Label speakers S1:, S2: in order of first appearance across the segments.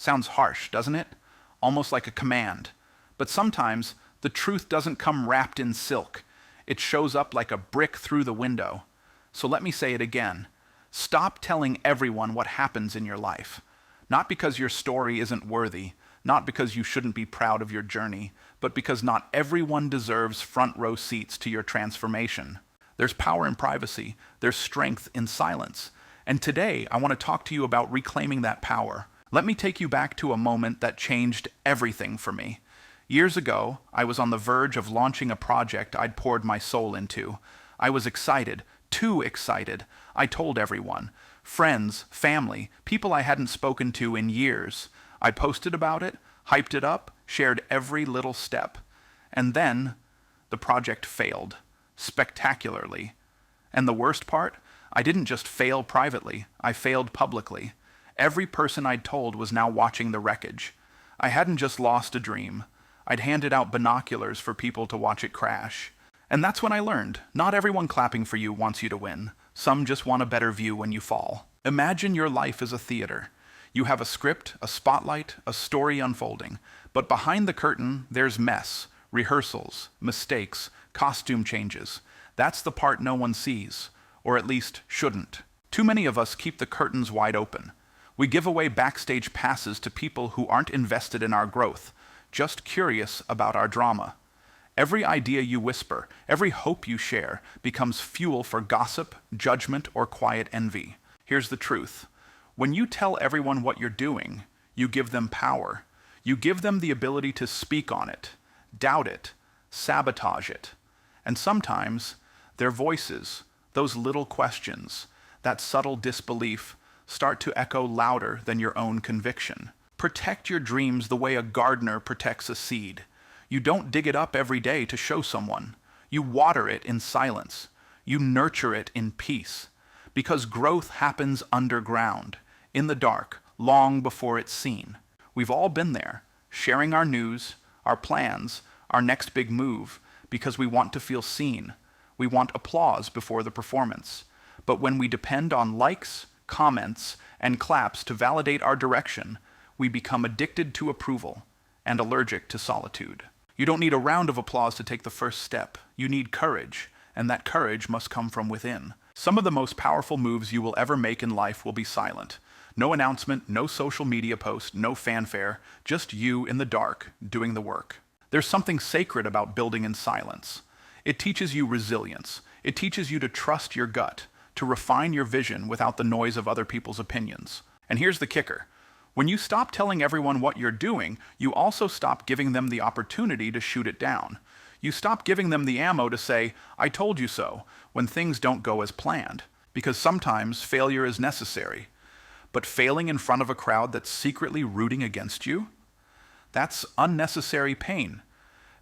S1: Sounds harsh, doesn't it? Almost like a command. But sometimes the truth doesn't come wrapped in silk. It shows up like a brick through the window. So let me say it again. Stop telling everyone what happens in your life. Not because your story isn't worthy, not because you shouldn't be proud of your journey, but because not everyone deserves front row seats to your transformation. There's power in privacy. There's strength in silence. And today, I want to talk to you about reclaiming that power. Let me take you back to a moment that changed everything for me. Years ago, I was on the verge of launching a project I'd poured my soul into. I was excited, too excited. I told everyone. Friends, family, people I hadn't spoken to in years. I posted about it, hyped it up, shared every little step. And then, the project failed. Spectacularly. And the worst part? I didn't just fail privately, I failed publicly. Every person I'd told was now watching the wreckage. I hadn't just lost a dream. I'd handed out binoculars for people to watch it crash. And that's when I learned, not everyone clapping for you wants you to win. Some just want a better view when you fall. Imagine your life as a theater. You have a script, a spotlight, a story unfolding. But behind the curtain, there's mess, rehearsals, mistakes, costume changes. That's the part no one sees, or at least shouldn't. Too many of us keep the curtains wide open. We give away backstage passes to people who aren't invested in our growth, just curious about our drama. Every idea you whisper, every hope you share, becomes fuel for gossip, judgment, or quiet envy. Here's the truth. When you tell everyone what you're doing, you give them power. You give them the ability to speak on it, doubt it, sabotage it. And sometimes, their voices, those little questions, that subtle disbelief, start to echo louder than your own conviction. Protect your dreams the way a gardener protects a seed. You don't dig it up every day to show someone. You water it in silence. You nurture it in peace. Because growth happens underground, in the dark, long before it's seen. We've all been there, sharing our news, our plans, our next big move, because we want to feel seen. We want applause before the performance. But when we depend on likes, comments, and claps to validate our direction, we become addicted to approval and allergic to solitude. You don't need a round of applause to take the first step. You need courage, and that courage must come from within. Some of the most powerful moves you will ever make in life will be silent. No announcement, no social media post, no fanfare, just you in the dark, doing the work. There's something sacred about building in silence. It teaches you resilience. It teaches you to trust your gut, to refine your vision without the noise of other people's opinions. And here's the kicker. When you stop telling everyone what you're doing, you also stop giving them the opportunity to shoot it down. You stop giving them the ammo to say, "I told you so," when things don't go as planned. Because sometimes failure is necessary. But failing in front of a crowd that's secretly rooting against you? That's unnecessary pain.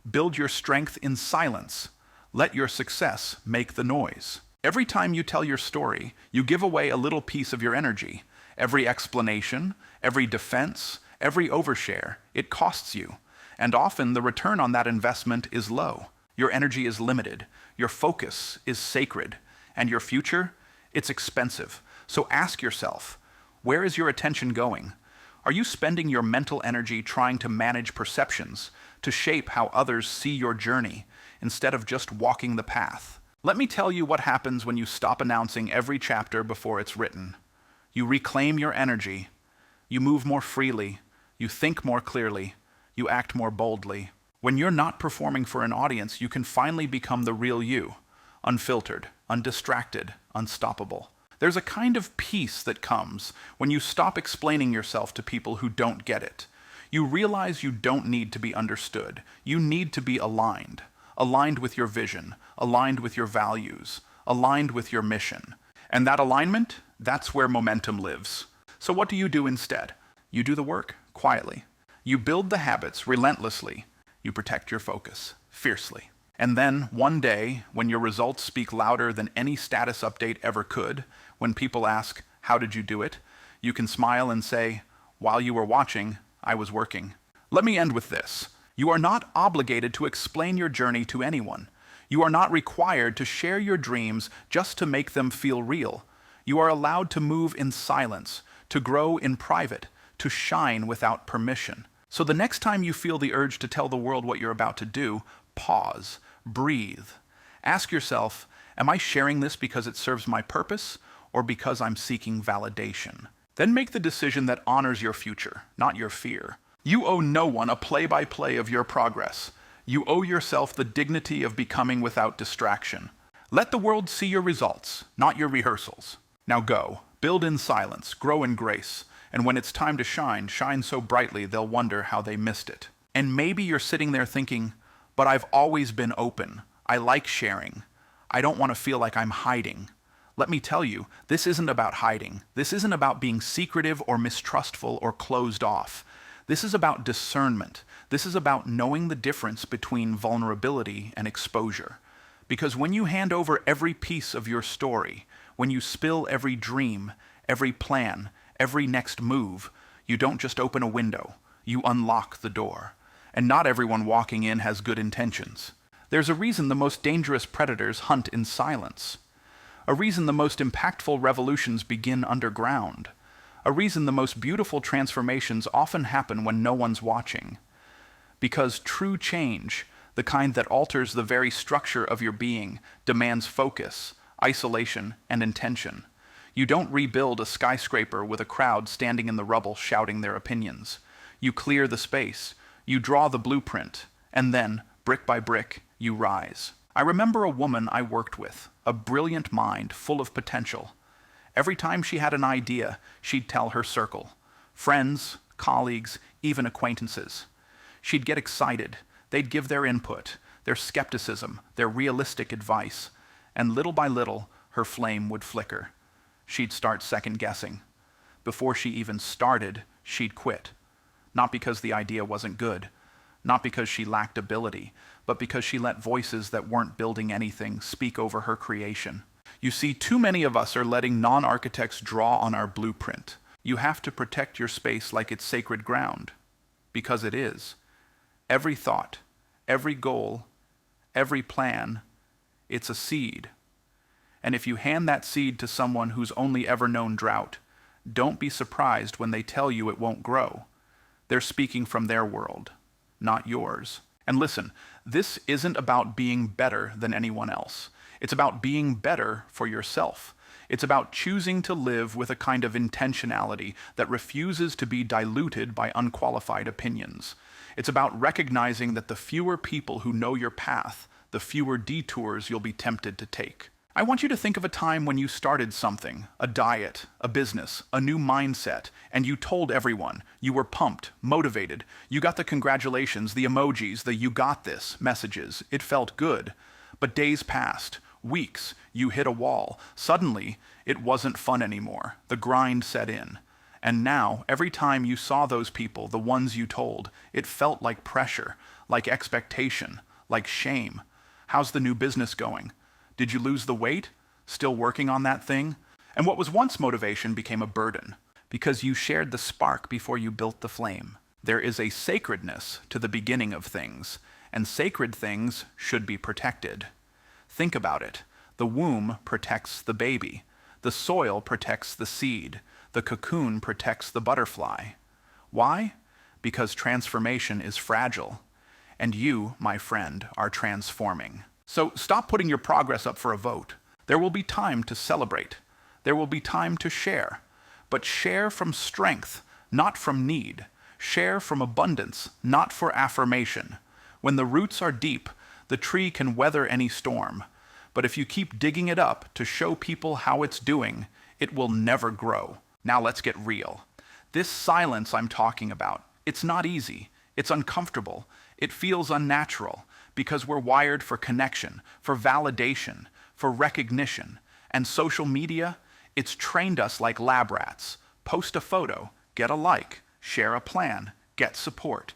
S1: Build your strength in silence. Let your success make the noise. Every time you tell your story, you give away a little piece of your energy. Every explanation, every defense, every overshare, it costs you. And often the return on that investment is low. Your energy is limited. Your focus is sacred. And your future, it's expensive. So ask yourself, where is your attention going? Are you spending your mental energy trying to manage perceptions, to shape how others see your journey, instead of just walking the path? Let me tell you what happens when you stop announcing every chapter before it's written. You reclaim your energy. You move more freely. You think more clearly. You act more boldly. When you're not performing for an audience, you can finally become the real you, unfiltered, undistracted, unstoppable. There's a kind of peace that comes when you stop explaining yourself to people who don't get it. You realize you don't need to be understood. You need to be aligned. Aligned with your vision, aligned with your values, aligned with your mission. And that alignment, that's where momentum lives. So what do you do instead? You do the work quietly. You build the habits relentlessly. You protect your focus fiercely. And then, one day, when your results speak louder than any status update ever could, when people ask, "How did you do it?" you can smile and say, "While you were watching, I was working." Let me end with this. You are not obligated to explain your journey to anyone. You are not required to share your dreams just to make them feel real. You are allowed to move in silence, to grow in private, to shine without permission. So the next time you feel the urge to tell the world what you're about to do, pause, breathe. Ask yourself, am I sharing this because it serves my purpose or because I'm seeking validation? Then make the decision that honors your future, not your fear. You owe no one a play-by-play of your progress. You owe yourself the dignity of becoming without distraction. Let the world see your results, not your rehearsals. Now go, build in silence, grow in grace, and when it's time to shine, shine so brightly they'll wonder how they missed it. And maybe you're sitting there thinking, but I've always been open. I like sharing. I don't want to feel like I'm hiding. Let me tell you, this isn't about hiding. This isn't about being secretive or mistrustful or closed off. This is about discernment. This is about knowing the difference between vulnerability and exposure. Because when you hand over every piece of your story, when you spill every dream, every plan, every next move, you don't just open a window, you unlock the door. And not everyone walking in has good intentions. There's a reason the most dangerous predators hunt in silence. A reason the most impactful revolutions begin underground. A reason the most beautiful transformations often happen when no one's watching. Because true change, the kind that alters the very structure of your being, demands focus, isolation, and intention. You don't rebuild a skyscraper with a crowd standing in the rubble shouting their opinions. You clear the space, you draw the blueprint, and then, brick by brick, you rise. I remember a woman I worked with, a brilliant mind full of potential. Every time she had an idea, she'd tell her circle. Friends, colleagues, even acquaintances. She'd get excited. They'd give their input, their skepticism, their realistic advice. And little by little, her flame would flicker. She'd start second-guessing. Before she even started, she'd quit. Not because the idea wasn't good, not because she lacked ability, but because she let voices that weren't building anything speak over her creation. You see, too many of us are letting non-architects draw on our blueprint. You have to protect your space like it's sacred ground, because it is. Every thought, every goal, every plan, it's a seed. And if you hand that seed to someone who's only ever known drought, don't be surprised when they tell you it won't grow. They're speaking from their world, not yours. And listen, this isn't about being better than anyone else. It's about being better for yourself. It's about choosing to live with a kind of intentionality that refuses to be diluted by unqualified opinions. It's about recognizing that the fewer people who know your path, the fewer detours you'll be tempted to take. I want you to think of a time when you started something, a diet, a business, a new mindset, and you told everyone. You were pumped, motivated. You got the congratulations, the emojis, the "you got this" messages. It felt good. But days passed, weeks, you hit a wall. Suddenly, it wasn't fun anymore. The grind set in. And now, every time you saw those people, the ones you told, it felt like pressure, like expectation, like shame. How's the new business going? Did you lose the weight? Still working on that thing? And what was once motivation became a burden, because you shared the spark before you built the flame. There is a sacredness to the beginning of things, and sacred things should be protected. Think about it. The womb protects the baby. The soil protects the seed. The cocoon protects the butterfly. Why? Because transformation is fragile. And you, my friend, are transforming. So stop putting your progress up for a vote. There will be time to celebrate. There will be time to share. But share from strength, not from need. Share from abundance, not for affirmation. When the roots are deep, the tree can weather any storm. But if you keep digging it up to show people how it's doing, it will never grow. Now let's get real. This silence I'm talking about, it's not easy. It's uncomfortable. It feels unnatural. Because we're wired for connection, for validation, for recognition. And social media, it's trained us like lab rats. Post a photo, get a like, share a plan, get support.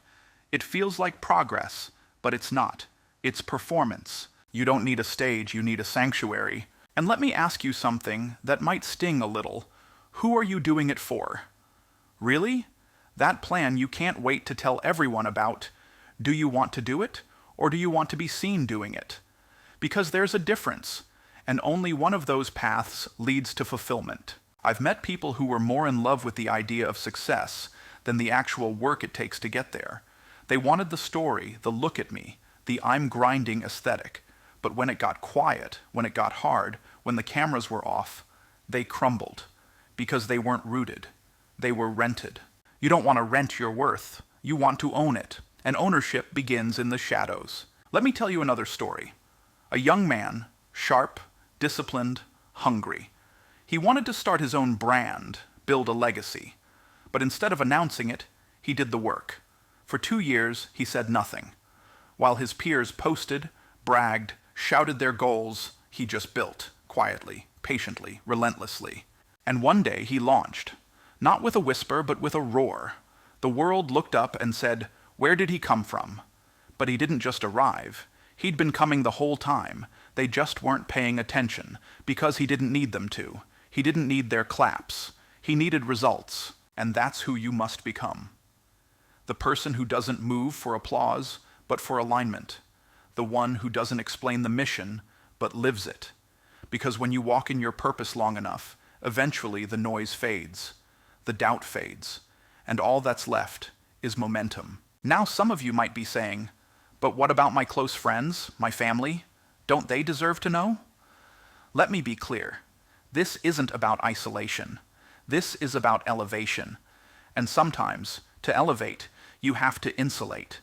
S1: It feels like progress, but it's not. It's performance. You don't need a stage, you need a sanctuary. And let me ask you something that might sting a little. Who are you doing it for? Really? That plan you can't wait to tell everyone about. Do you want to do it? Or do you want to be seen doing it? Because there's a difference, and only one of those paths leads to fulfillment. I've met people who were more in love with the idea of success than the actual work it takes to get there. They wanted the story, the look at me, the I'm grinding aesthetic. But when it got quiet, when it got hard, when the cameras were off, they crumbled. Because they weren't rooted. They were rented. You don't want to rent your worth. You want to own it. And ownership begins in the shadows. Let me tell you another story. A young man, sharp, disciplined, hungry. He wanted to start his own brand, build a legacy. But instead of announcing it, he did the work. For 2 years, he said nothing. While his peers posted, bragged, shouted their goals, he just built, quietly, patiently, relentlessly. And one day he launched, not with a whisper, but with a roar. The world looked up and said, where did he come from? But he didn't just arrive. He'd been coming the whole time. They just weren't paying attention, because he didn't need them to. He didn't need their claps. He needed results, and that's who you must become. The person who doesn't move for applause, but for alignment. The one who doesn't explain the mission, but lives it. Because when you walk in your purpose long enough, eventually the noise fades, the doubt fades, and all that's left is momentum. Now some of you might be saying, but what about my close friends, my family? Don't they deserve to know? Let me be clear. This isn't about isolation. This is about elevation. And sometimes, to elevate, you have to insulate.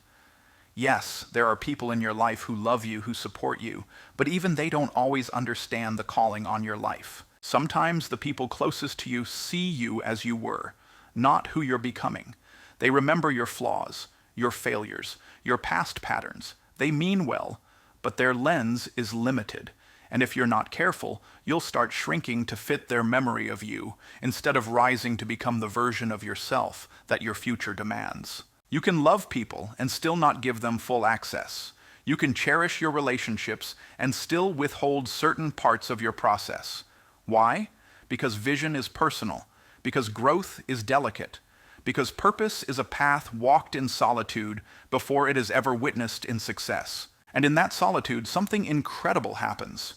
S1: Yes, there are people in your life who love you, who support you, but even they don't always understand the calling on your life. Sometimes the people closest to you see you as you were, not who you're becoming. They remember your flaws, your failures, your past patterns. They mean well, but their lens is limited. And if you're not careful, you'll start shrinking to fit their memory of you, instead of rising to become the version of yourself that your future demands. You can love people and still not give them full access. You can cherish your relationships and still withhold certain parts of your process. Why? Because vision is personal, because growth is delicate, because purpose is a path walked in solitude before it is ever witnessed in success. And in that solitude, something incredible happens.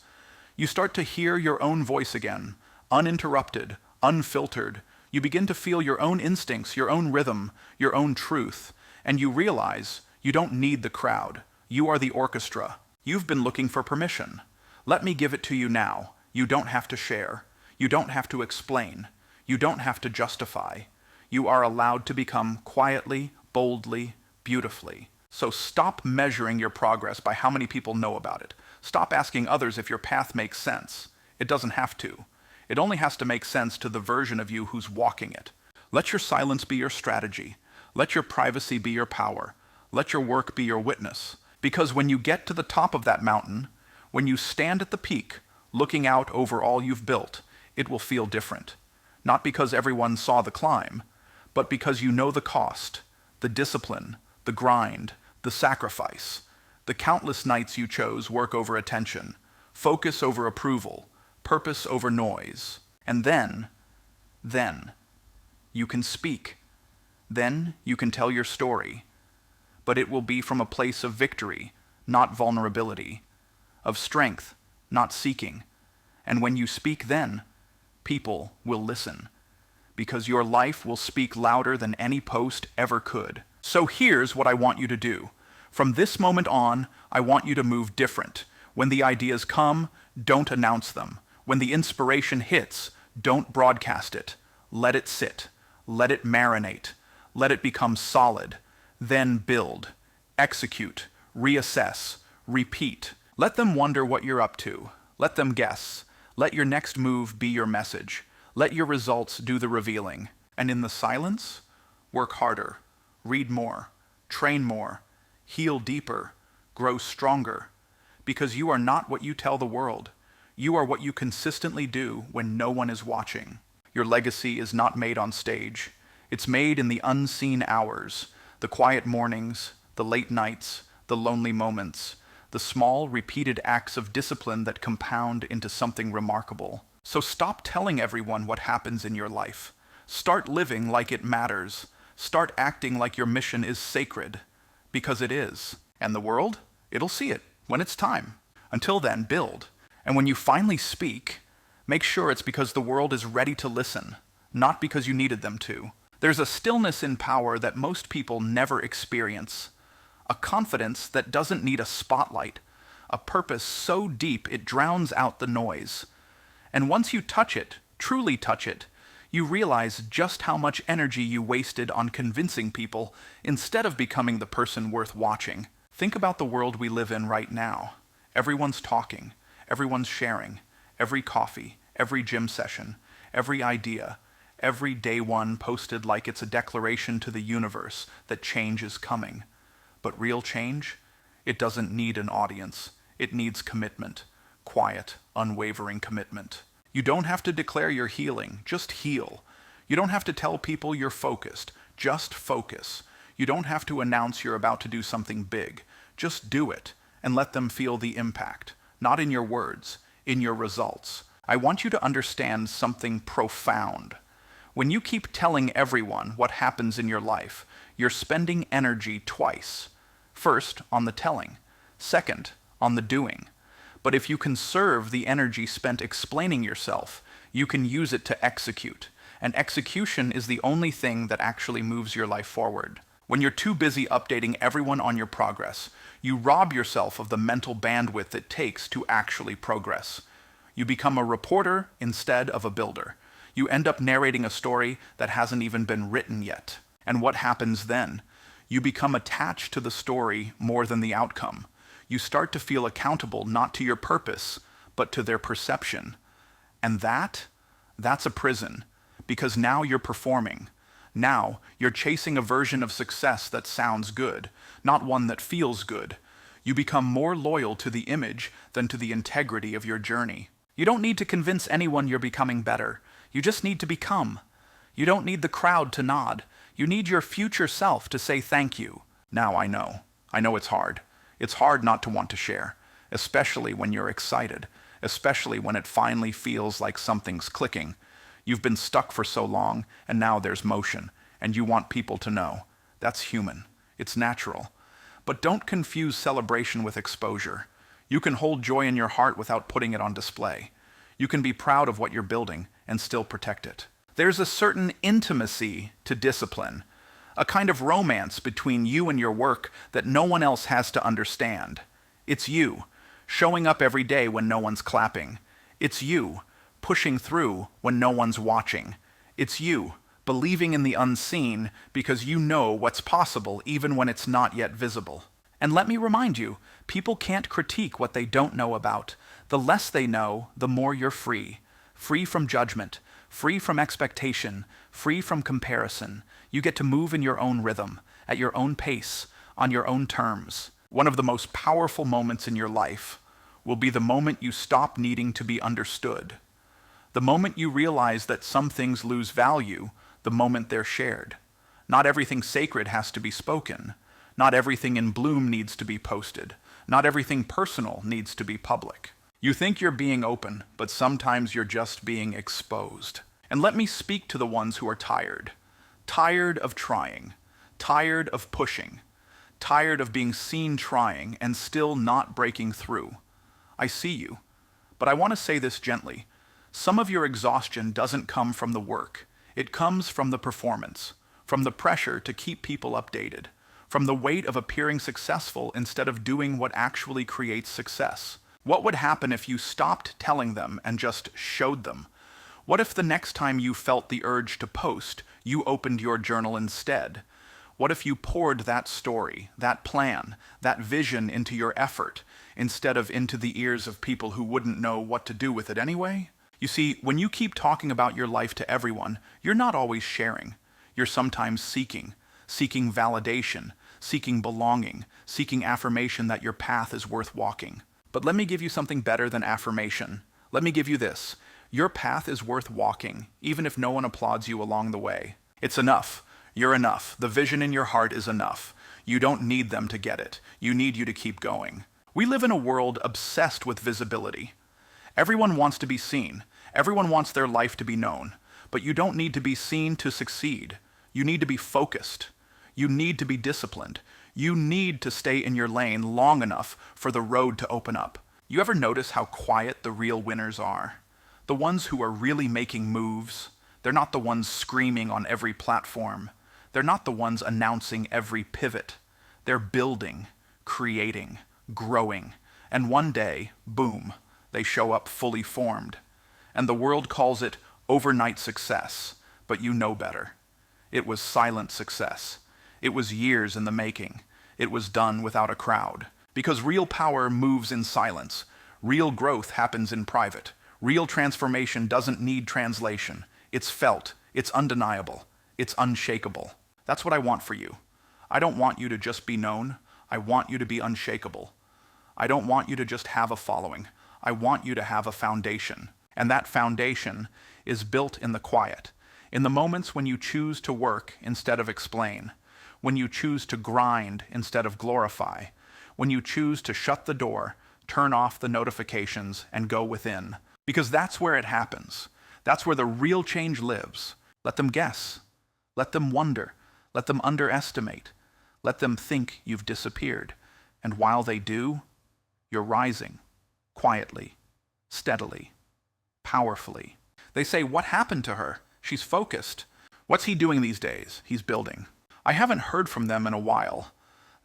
S1: You start to hear your own voice again, uninterrupted, unfiltered. You begin to feel your own instincts, your own rhythm, your own truth, and you realize you don't need the crowd. You are the orchestra. You've been looking for permission. Let me give it to you now. You don't have to share. You don't have to explain. You don't have to justify. You are allowed to become quietly, boldly, beautifully. So stop measuring your progress by how many people know about it. Stop asking others if your path makes sense. It doesn't have to. It only has to make sense to the version of you who's walking it. Let your silence be your strategy. Let your privacy be your power. Let your work be your witness. Because when you get to the top of that mountain, when you stand at the peak, looking out over all you've built, it will feel different. Not because everyone saw the climb, but because you know the cost, the discipline, the grind, the sacrifice, the countless nights you chose work over attention, focus over approval, purpose over noise. And then, you can speak. Then you can tell your story. But it will be from a place of victory, not vulnerability, of strength, not seeking. And when you speak then, people will listen. Because your life will speak louder than any post ever could. So here's what I want you to do. From this moment on, I want you to move different. When the ideas come, don't announce them. When the inspiration hits, don't broadcast it. Let it sit. Let it marinate. Let it become solid. Then build. Execute. Reassess. Repeat. Let them wonder what you're up to. Let them guess. Let your next move be your message. Let your results do the revealing. And in the silence, work harder. Read more. Train more. Heal deeper. Grow stronger. Because you are not what you tell the world. You are what you consistently do when no one is watching. Your legacy is not made on stage. It's made in the unseen hours, the quiet mornings, the late nights, the lonely moments, the small, repeated acts of discipline that compound into something remarkable. So stop telling everyone what happens in your life. Start living like it matters. Start acting like your mission is sacred, because it is. And the world, it'll see it when it's time. Until then, build. And when you finally speak, make sure it's because the world is ready to listen, not because you needed them to. There's a stillness in power that most people never experience, a confidence that doesn't need a spotlight, a purpose so deep it drowns out the noise. And once you touch it, truly touch it, you realize just how much energy you wasted on convincing people instead of becoming the person worth watching. Think about the world we live in right now. Everyone's talking, everyone's sharing, every coffee, every gym session, every idea, every day one posted like it's a declaration to the universe that change is coming. But real change? It doesn't need an audience. It needs commitment. Quiet, unwavering commitment. You don't have to declare you're healing, just heal. You don't have to tell people you're focused, just focus. You don't have to announce you're about to do something big, just do it and let them feel the impact, not in your words, in your results. I want you to understand something profound. When you keep telling everyone what happens in your life, you're spending energy twice. First, on the telling. Second, on the doing. But if you conserve the energy spent explaining yourself, you can use it to execute. And execution is the only thing that actually moves your life forward. When you're too busy updating everyone on your progress, you rob yourself of the mental bandwidth it takes to actually progress. You become a reporter instead of a builder. You end up narrating a story that hasn't even been written yet. And what happens then? You become attached to the story more than the outcome. You start to feel accountable not to your purpose, but to their perception. And that's a prison, because now you're performing. Now you're chasing a version of success that sounds good, not one that feels good. You become more loyal to the image than to the integrity of your journey. You don't need to convince anyone you're becoming better. You just need to become. You don't need the crowd to nod. You need your future self to say thank you. Now I know it's hard. It's hard not to want to share, especially when you're excited, especially when it finally feels like something's clicking. You've been stuck for so long, and now there's motion, and you want people to know. That's human. It's natural. But don't confuse celebration with exposure. You can hold joy in your heart without putting it on display. You can be proud of what you're building and still protect it. There's a certain intimacy to discipline, a kind of romance between you and your work that no one else has to understand. It's you, showing up every day when no one's clapping. It's you, pushing through when no one's watching. It's you, believing in the unseen because you know what's possible even when it's not yet visible. And let me remind you, people can't critique what they don't know about. The less they know, the more you're free. Free from judgment, free from expectation, free from comparison. You get to move in your own rhythm, at your own pace, on your own terms. One of the most powerful moments in your life will be the moment you stop needing to be understood. The moment you realize that some things lose value the moment they're shared. Not everything sacred has to be spoken. Not everything in bloom needs to be posted. Not everything personal needs to be public. You think you're being open, but sometimes you're just being exposed. And let me speak to the ones who are tired. Tired of trying. Tired of pushing. Tired of being seen trying and still not breaking through. I see you. But I want to say this gently. Some of your exhaustion doesn't come from the work. It comes from the performance, from the pressure to keep people updated, from the weight of appearing successful instead of doing what actually creates success. What would happen if you stopped telling them and just showed them? What if the next time you felt the urge to post, you opened your journal instead? What if you poured that story, that plan, that vision into your effort, instead of into the ears of people who wouldn't know what to do with it anyway? You see, when you keep talking about your life to everyone, you're not always sharing. You're sometimes seeking validation, seeking belonging, seeking affirmation that your path is worth walking. But let me give you something better than affirmation. Let me give you this. Your path is worth walking, even if no one applauds you along the way. It's enough. You're enough. The vision in your heart is enough. You don't need them to get it. You need you to keep going. We live in a world obsessed with visibility. Everyone wants to be seen. Everyone wants their life to be known. But you don't need to be seen to succeed. You need to be focused. You need to be disciplined. You need to stay in your lane long enough for the road to open up. You ever notice how quiet the real winners are? The ones who are really making moves, They're not the ones screaming on every platform. They're not the ones announcing every pivot. They're building, creating, growing, and one day, boom, they show up fully formed. And the world calls it overnight success, but you know better. It was silent success. It was years in the making. It was done without a crowd. Because real power moves in silence. Real growth happens in private. Real transformation doesn't need translation. It's felt. It's undeniable. It's unshakable. That's what I want for you. I don't want you to just be known. I want you to be unshakable. I don't want you to just have a following. I want you to have a foundation. And that foundation is built in the quiet, in the moments when you choose to work instead of explain, when you choose to grind instead of glorify, when you choose to shut the door, turn off the notifications, and go within. Because that's where it happens. That's where the real change lives. Let them guess. Let them wonder. Let them underestimate. Let them think you've disappeared. And while they do, you're rising, quietly, steadily, powerfully. They say, what happened to her? She's focused. What's he doing these days? He's building. I haven't heard from them in a while.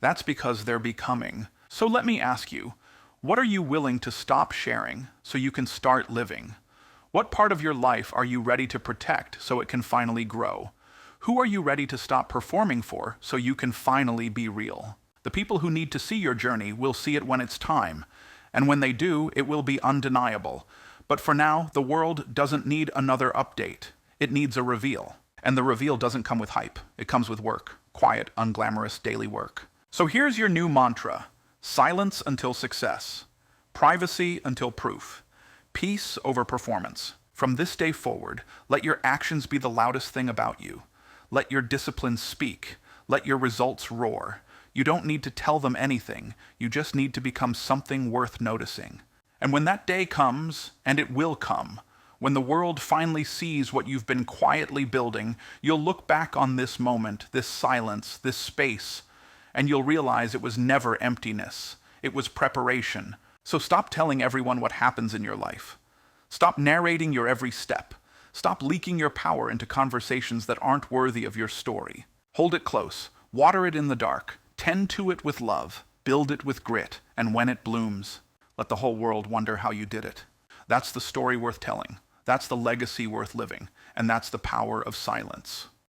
S1: That's because they're becoming. So let me ask you, what are you willing to stop sharing so you can start living? What part of your life are you ready to protect so it can finally grow? Who are you ready to stop performing for so you can finally be real? The people who need to see your journey will see it when it's time. And when they do, it will be undeniable. But for now, the world doesn't need another update. It needs a reveal. And the reveal doesn't come with hype. It comes with work. Quiet, unglamorous daily work. So here's your new mantra. Silence until success. Privacy until proof. Peace over performance. From this day forward, let your actions be the loudest thing about you. Let your discipline speak. Let your results roar. You don't need to tell them anything. You just need to become something worth noticing. And when that day comes, and it will come, when the world finally sees what you've been quietly building, you'll look back on this moment, this silence, this space, and you'll realize it was never emptiness. It was preparation. So stop telling everyone what happens in your life. Stop narrating your every step. Stop leaking your power into conversations that aren't worthy of your story. Hold it close. Water it in the dark. Tend to it with love. Build it with grit. And when it blooms, let the whole world wonder how you did it. That's the story worth telling. That's the legacy worth living. And that's the power of silence.